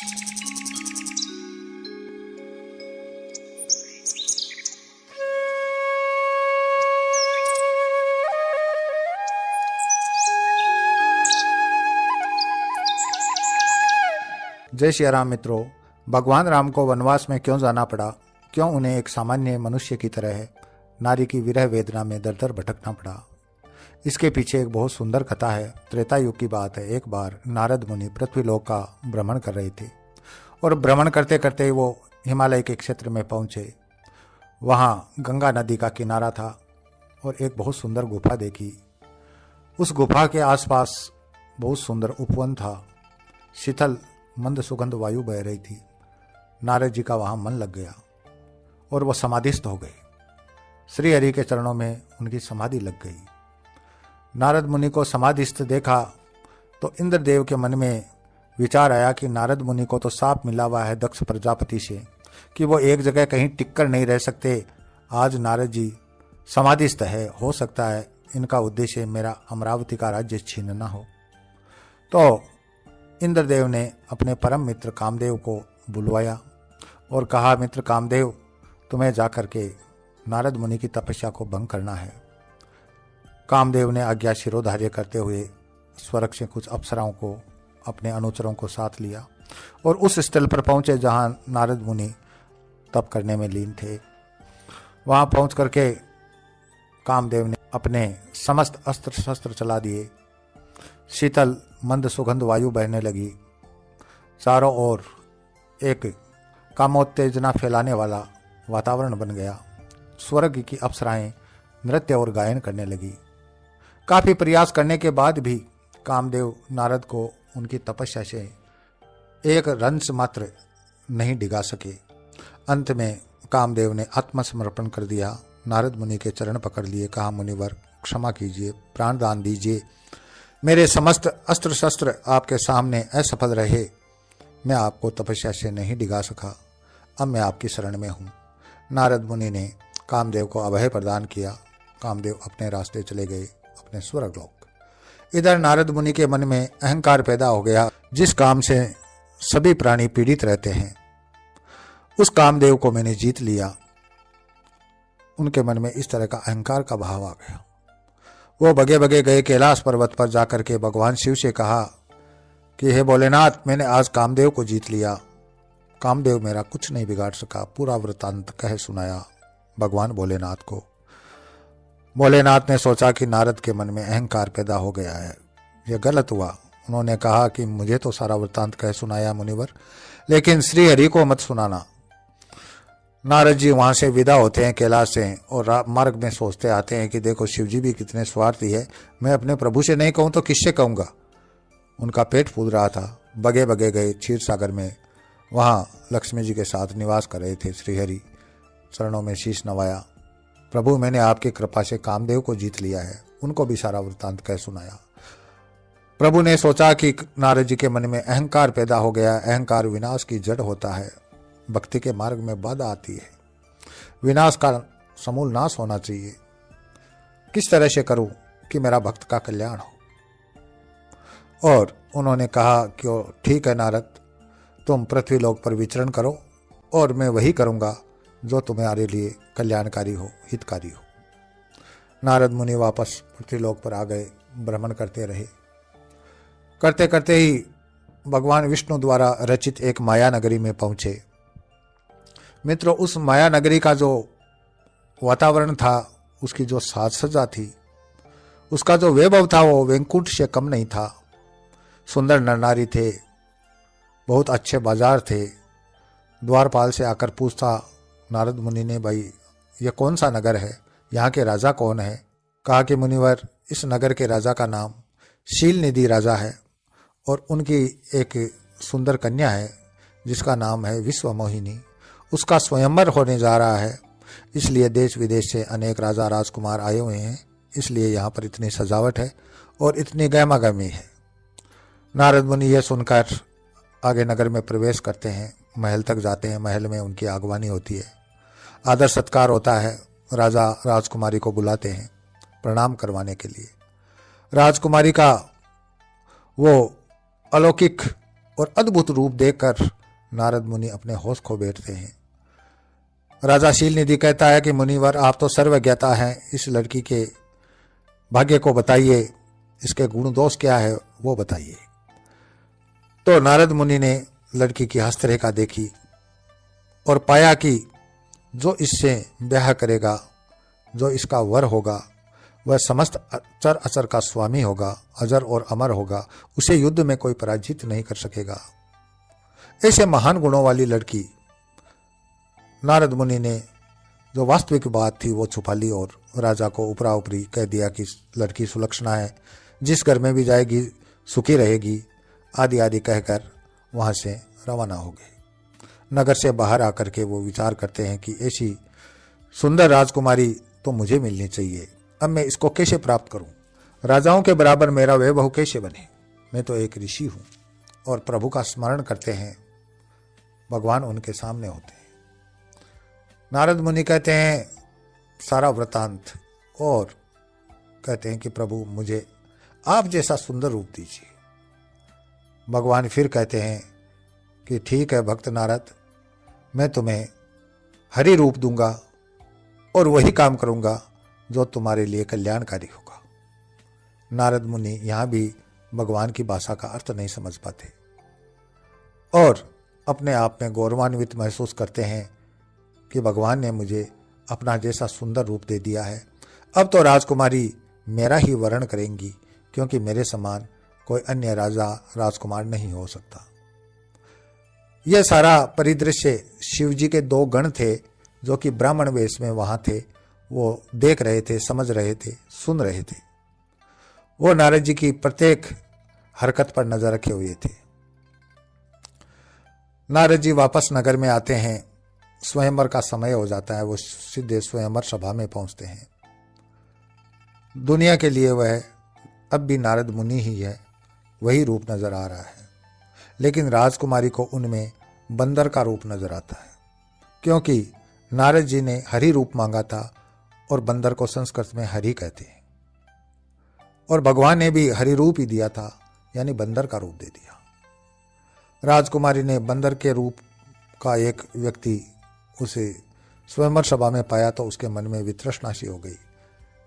जय श्री राम मित्रों, भगवान राम को वनवास में क्यों जाना पड़ा, क्यों उन्हें एक सामान्य मनुष्य की तरह नारी की विरह वेदना में दर दर भटकना पड़ा, इसके पीछे एक बहुत सुंदर कथा है। त्रेता युग की बात है। एक बार नारद मुनि पृथ्वीलोक का भ्रमण कर रहे थे और भ्रमण करते करते वो हिमालय के क्षेत्र में पहुंचे। वहाँ गंगा नदी का किनारा था और एक बहुत सुंदर गुफा देखी। उस गुफा के आसपास बहुत सुंदर उपवन था। शीतल मंद सुगंध वायु बह रही थी। नारद जी का वहां मन लग गया और वो समाधिस्थ हो गए। श्री हरि के चरणों में उनकी समाधि लग गई। नारद मुनि को समाधिस्थ देखा तो इंद्रदेव के मन में विचार आया कि नारद मुनि को तो साफ मिला हुआ है दक्ष प्रजापति से कि वो एक जगह कहीं टिक कर नहीं रह सकते। आज नारद जी समाधिस्थ है, हो सकता है इनका उद्देश्य मेरा अमरावती का राज्य छीनना हो। तो इंद्रदेव ने अपने परम मित्र कामदेव को बुलवाया और कहा, मित्र कामदेव, तुम्हें जाकर के नारद मुनि की तपस्या को भंग करना है। कामदेव ने आज्ञा शिरोधार्य करते हुए स्वर्ग से कुछ अप्सराओं को, अपने अनुचरों को साथ लिया और उस स्थल पर पहुंचे जहां नारद मुनि तप करने में लीन थे। वहां पहुंच करके कामदेव ने अपने समस्त अस्त्र शस्त्र चला दिए। शीतल मंद सुगंध वायु बहने लगी। चारों ओर एक कामोत्तेजना फैलाने वाला वातावरण बन गया। स्वर्ग की अप्सराएं नृत्य और गायन करने लगी। काफी प्रयास करने के बाद भी कामदेव नारद को उनकी तपस्या से एक रंस मात्र नहीं डिगा सके। अंत में कामदेव ने आत्मसमर्पण कर दिया। नारद मुनि के चरण पकड़ लिए, कहा, मुनिवर क्षमा कीजिए, प्राण दान दीजिए। मेरे समस्त अस्त्र शस्त्र आपके सामने असफल रहे। मैं आपको तपस्या से नहीं डिगा सका। अब मैं आपकी शरण में हूँ। नारद मुनि ने कामदेव को अभय प्रदान किया। कामदेव अपने रास्ते चले गए, अपने स्वर्गलोक। इधर नारद मुनि के मन में अहंकार पैदा हो गया। जिस काम से सभी प्राणी पीड़ित रहते हैं, उस कामदेव को मैंने जीत लिया। उनके मन में इस तरह का अहंकार का भाव आ गया। वो बगे बगे गए कैलाश पर्वत पर जाकर के भगवान शिव से कहा कि हे भोलेनाथ, मैंने आज कामदेव को जीत लिया। कामदेव मेरा कुछ नहीं बिगाड़ सका। पूरा वृतांत कह सुनाया भगवान भोलेनाथ को। भोलेनाथ ने सोचा कि नारद के मन में अहंकार पैदा हो गया है, यह गलत हुआ। उन्होंने कहा कि मुझे तो सारा वृतांत कह सुनाया मुनिवर, लेकिन श्री हरि को मत सुनाना। नारद जी वहां से विदा होते हैं कैलाश से और मार्ग में सोचते आते हैं कि देखो शिव जी भी कितने स्वार्थी है। मैं अपने प्रभु से नहीं कहूं तो किससे कहूंगा। उनका पेट फूल रहा था। बगे बगे गए क्षीर सागर में। वहां लक्ष्मी जी के साथ निवास कर रहे थे। श्रीहरि चरणों में शीश नवाया। प्रभु, मैंने आपकी कृपा से कामदेव को जीत लिया है। उनको भी सारा वृत्तांत कह सुनाया। प्रभु ने सोचा कि नारद जी के मन में अहंकार पैदा हो गया। अहंकार विनाश की जड़ होता है। भक्ति के मार्ग में बाधा आती है। विनाश का समूल नाश होना चाहिए। किस तरह से करूं कि मेरा भक्त का कल्याण हो। और उन्होंने कहा कि ठीक है नारद, तुम पृथ्वीलोक पर विचरण करो और मैं वही करूंगा जो तुम्हारे लिए कल्याणकारी हो, हितकारी हो। नारद मुनि वापस पृथ्वीलोक पर आ गए। भ्रमण करते रहे। करते करते ही भगवान विष्णु द्वारा रचित एक माया नगरी में पहुंचे। मित्रों, उस माया नगरी का जो वातावरण था, उसकी जो साज सज्जा थी, उसका जो वैभव था, वो वैकुंठ से कम नहीं था। सुंदर नर नारी थे, बहुत अच्छे बाजार थे। द्वारपाल से आकर पूछता नारद मुनि ने, भाई ये कौन सा नगर है, यहाँ के राजा कौन है। कहा कि मुनिवर, इस नगर के राजा का नाम शील निधि राजा है और उनकी एक सुंदर कन्या है जिसका नाम है विश्व मोहिनी। उसका स्वयंवर होने जा रहा है, इसलिए देश विदेश से अनेक राजा राजकुमार आए हुए हैं, इसलिए यहाँ पर इतनी सजावट है और इतनी गहमागहमी है। नारद मुनि यह सुनकर आगे नगर में प्रवेश करते हैं। महल तक जाते हैं। महल में उनकी आगवानी होती है, आदर सत्कार होता है। राजा राजकुमारी को बुलाते हैं प्रणाम करवाने के लिए। राजकुमारी का वो अलौकिक और अद्भुत रूप देखकर नारद मुनि अपने होश खो बैठते हैं। राजा शीलनिधि कहता है कि मुनिवर, आप तो सर्वज्ञता हैं, इस लड़की के भाग्य को बताइए, इसके गुण दोष क्या है वो बताइए। तो नारद मुनि ने लड़की की हस्तरेखा देखी और पाया कि जो इससे ब्याह करेगा, जो इसका वर होगा, वह समस्त अचर अचर का स्वामी होगा, अजर और अमर होगा, उसे युद्ध में कोई पराजित नहीं कर सकेगा। ऐसे महान गुणों वाली लड़की नारद मुनि ने जो वास्तविक बात थी वो छुपा ली और राजा को उपरा उपरी कह दिया कि लड़की सुलक्षणा है, जिस घर में भी जाएगी सुखी रहेगी, आदि आदि कहकर वहां से रवाना हो गए। नगर से बाहर आकर के वो विचार करते हैं कि ऐसी सुंदर राजकुमारी तो मुझे मिलनी चाहिए। अब मैं इसको कैसे प्राप्त करूं? राजाओं के बराबर मेरा वैभव कैसे बने? मैं तो एक ऋषि हूं। और प्रभु का स्मरण करते हैं, भगवान उनके सामने होते हैं। नारद मुनि कहते हैं सारा वृतांत और कहते हैं कि प्रभु मुझे आप जैसा सुंदर रूप दीजिए। भगवान फिर कहते हैं कि ठीक है भक्त नारद, मैं तुम्हें हरि रूप दूंगा और वही काम करूंगा जो तुम्हारे लिए कल्याणकारी होगा। नारद मुनि यहां भी भगवान की भाषा का अर्थ नहीं समझ पाते और अपने आप में गौरवान्वित महसूस करते हैं कि भगवान ने मुझे अपना जैसा सुंदर रूप दे दिया है। अब तो राजकुमारी मेरा ही वर्ण करेंगी, क्योंकि मेरे समान कोई अन्य राजा राजकुमार नहीं हो सकता। यह सारा परिदृश्य शिव जी के दो गण थे जो कि ब्राह्मण वेश में वहां थे, वो देख रहे थे, समझ रहे थे, सुन रहे थे। वो नारद जी की प्रत्येक हरकत पर नजर रखे हुए थे। नारद जी वापस नगर में आते हैं, स्वयंवर का समय हो जाता है, वो सीधे स्वयंवर सभा में पहुंचते हैं। दुनिया के लिए वह अब भी नारद मुनि ही है, वही रूप नजर आ रहा है, लेकिन राजकुमारी को उनमें बंदर का रूप नजर आता है, क्योंकि नारद जी ने हरि रूप मांगा था और बंदर को संस्कृत में हरि कहते हैं, और भगवान ने भी हरि रूप ही दिया था, यानी बंदर का रूप दे दिया। राजकुमारी ने बंदर के रूप का एक व्यक्ति उसे स्वयंवर सभा में पाया तो उसके मन में वितृष्णा सी हो गई।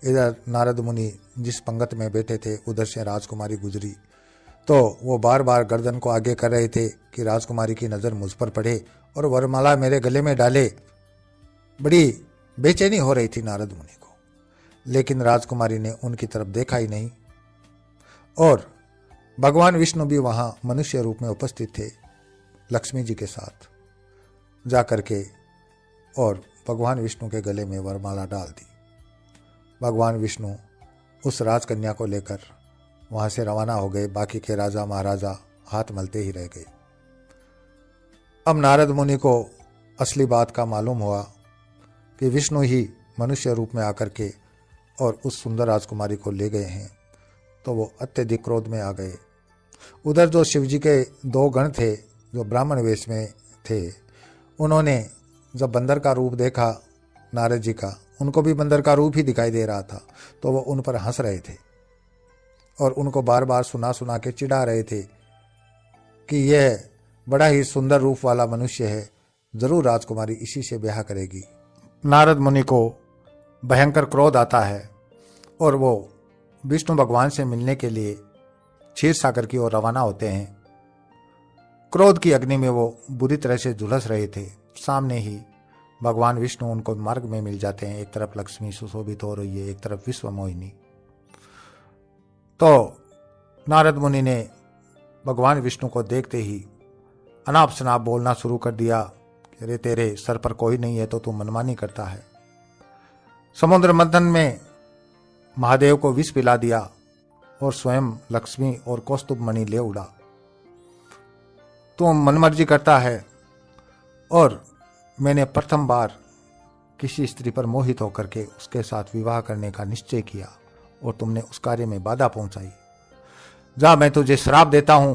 इधर नारद मुनि जिस पंगत में बैठे थे उधर से राजकुमारी गुजरी, तो वो बार बार गर्दन को आगे कर रहे थे कि राजकुमारी की नज़र मुझ पर पड़े और वरमाला मेरे गले में डाले। बड़ी बेचैनी हो रही थी नारद मुनि को, लेकिन राजकुमारी ने उनकी तरफ देखा ही नहीं। और भगवान विष्णु भी वहां मनुष्य रूप में उपस्थित थे लक्ष्मी जी के साथ, जाकर के और भगवान विष्णु के गले में वरमाला डाल दी। भगवान विष्णु उस राजकन्या को लेकर वहां से रवाना हो गए। बाकी के राजा महाराजा हाथ मलते ही रह गए। अब नारद मुनि को असली बात का मालूम हुआ कि विष्णु ही मनुष्य रूप में आकर के और उस सुंदर राजकुमारी को ले गए हैं, तो वो अत्यधिक क्रोध में आ गए। उधर जो शिवजी के दो गण थे जो ब्राह्मण वेश में थे, उन्होंने जब बंदर का रूप देखा नारद जी का, उनको भी बंदर का रूप ही दिखाई दे रहा था, तो वो उन पर हंस रहे थे और उनको बार बार सुना सुना के चिढ़ा रहे थे कि यह बड़ा ही सुंदर रूप वाला मनुष्य है, जरूर राजकुमारी इसी से ब्याह करेगी। नारद मुनि को भयंकर क्रोध आता है और वो विष्णु भगवान से मिलने के लिए क्षीर सागर की ओर रवाना होते हैं। क्रोध की अग्नि में वो बुरी तरह से झुलस रहे थे। सामने ही भगवान विष्णु उनको मार्ग में मिल जाते हैं। एक तरफ लक्ष्मी सुशोभित हो रही है, एक तरफ विश्व मोहिनी। तो नारद मुनि ने भगवान विष्णु को देखते ही अनाप शनाप बोलना शुरू कर दिया, अरे तेरे सर पर कोई नहीं है तो तू मनमानी करता है। समुद्र मंथन में महादेव को विष पिला दिया और स्वयं लक्ष्मी और कौस्तुभ मणि ले उड़ा। तू मनमर्जी करता है और मैंने प्रथम बार किसी स्त्री पर मोहित होकर के उसके साथ विवाह करने का निश्चय किया और तुमने उस कार्य में बाधा पहुंचाई। जा, मैं तुझे श्राप देता हूं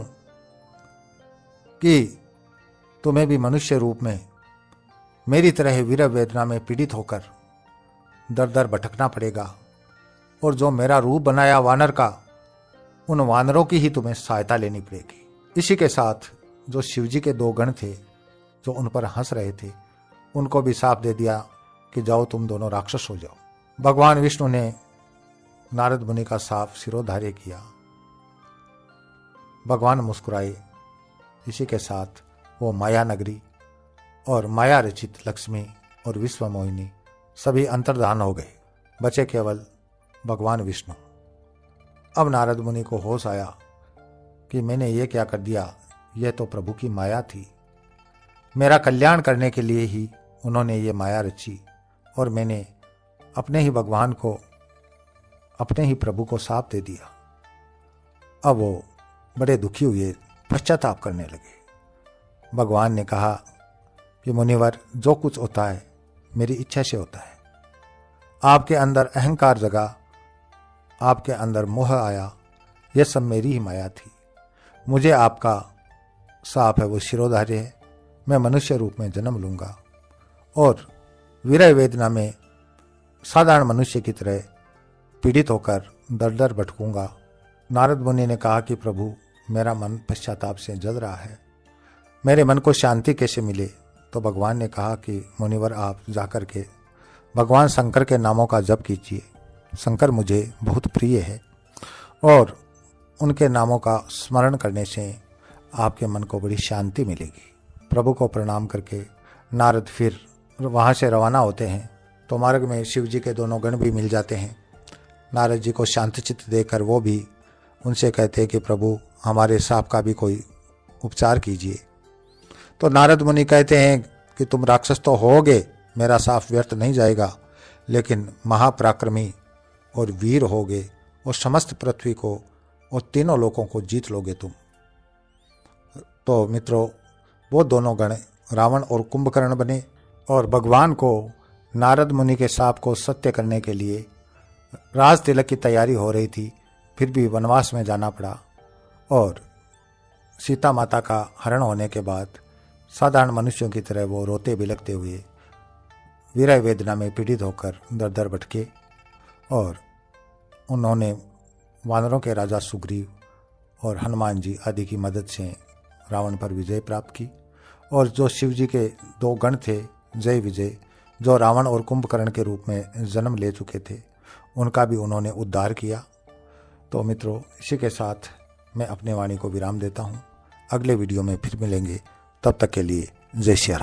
कि तुम्हें भी मनुष्य रूप में मेरी तरह विरह वेदना में पीड़ित होकर दर दर भटकना पड़ेगा, और जो मेरा रूप बनाया वानर का, उन वानरों की ही तुम्हें सहायता लेनी पड़ेगी। इसी के साथ जो शिवजी के 2 गण थे जो उन पर हंस रहे थे, उनको भी साफ दे दिया कि जाओ तुम दोनों राक्षस हो जाओ। भगवान विष्णु ने नारद मुनि का साफ सिरोधार्य किया। भगवान मुस्कुराए। इसी के साथ वो माया नगरी और माया रचित लक्ष्मी और विश्व मोहिनी सभी अंतर्धान हो गए। बचे केवल भगवान विष्णु। अब नारद मुनि को होश आया कि मैंने ये क्या कर दिया, यह तो प्रभु की माया थी। मेरा कल्याण करने के लिए ही उन्होंने ये माया रची और मैंने अपने ही भगवान को, अपने ही प्रभु को साप दे दिया। अब वो बड़े दुखी हुए, पश्चाताप करने लगे। भगवान ने कहा कि मुनिवर, जो कुछ होता है मेरी इच्छा से होता है। आपके अंदर अहंकार जगा, आपके अंदर मोह आया, यह सब मेरी ही माया थी। मुझे आपका साप है वो शिरोधार्य है। मैं मनुष्य रूप में जन्म लूंगा और विरह वेदना में साधारण मनुष्य की तरह पीड़ित होकर दर दर भटकूंगा। नारद मुनि ने कहा कि प्रभु, मेरा मन पश्चाताप से जल रहा है, मेरे मन को शांति कैसे मिले? तो भगवान ने कहा कि मुनिवर, आप जाकर के भगवान शंकर के नामों का जप कीजिए। शंकर मुझे बहुत प्रिय है और उनके नामों का स्मरण करने से आपके मन को बड़ी शांति मिलेगी। प्रभु को प्रणाम करके नारद फिर वहाँ से रवाना होते हैं तो मार्ग में शिव जी के 2 गण भी मिल जाते हैं। नारद जी को शांत चित्त देकर वो भी उनसे कहते हैं कि प्रभु, हमारे साप का भी कोई उपचार कीजिए। तो नारद मुनि कहते हैं कि तुम राक्षस तो होगे, मेरा साप व्यर्थ नहीं जाएगा, लेकिन महापराक्रमी और वीर होगे और समस्त पृथ्वी को और 3 लोकों को जीत लोगे तुम। तो मित्रों, वो 2 गण रावण और कुंभकर्ण बने और भगवान को नारद मुनि के साप को सत्य करने के लिए राज तिलक की तैयारी हो रही थी, फिर भी वनवास में जाना पड़ा। और सीता माता का हरण होने के बाद साधारण मनुष्यों की तरह वो रोते बिलखते हुए विरह वेदना में पीड़ित होकर दर दर भटके और उन्होंने वानरों के राजा सुग्रीव और हनुमान जी आदि की मदद से रावण पर विजय प्राप्त की। और जो शिव जी के 2 गण थे, जय विजय, जो रावण और कुंभकर्ण के रूप में जन्म ले चुके थे, उनका भी उन्होंने उद्धार किया। तो मित्रों, इसी के साथ मैं अपने वाणी को विराम देता हूँ। अगले वीडियो में फिर मिलेंगे, तब तक के लिए जय श्री राम।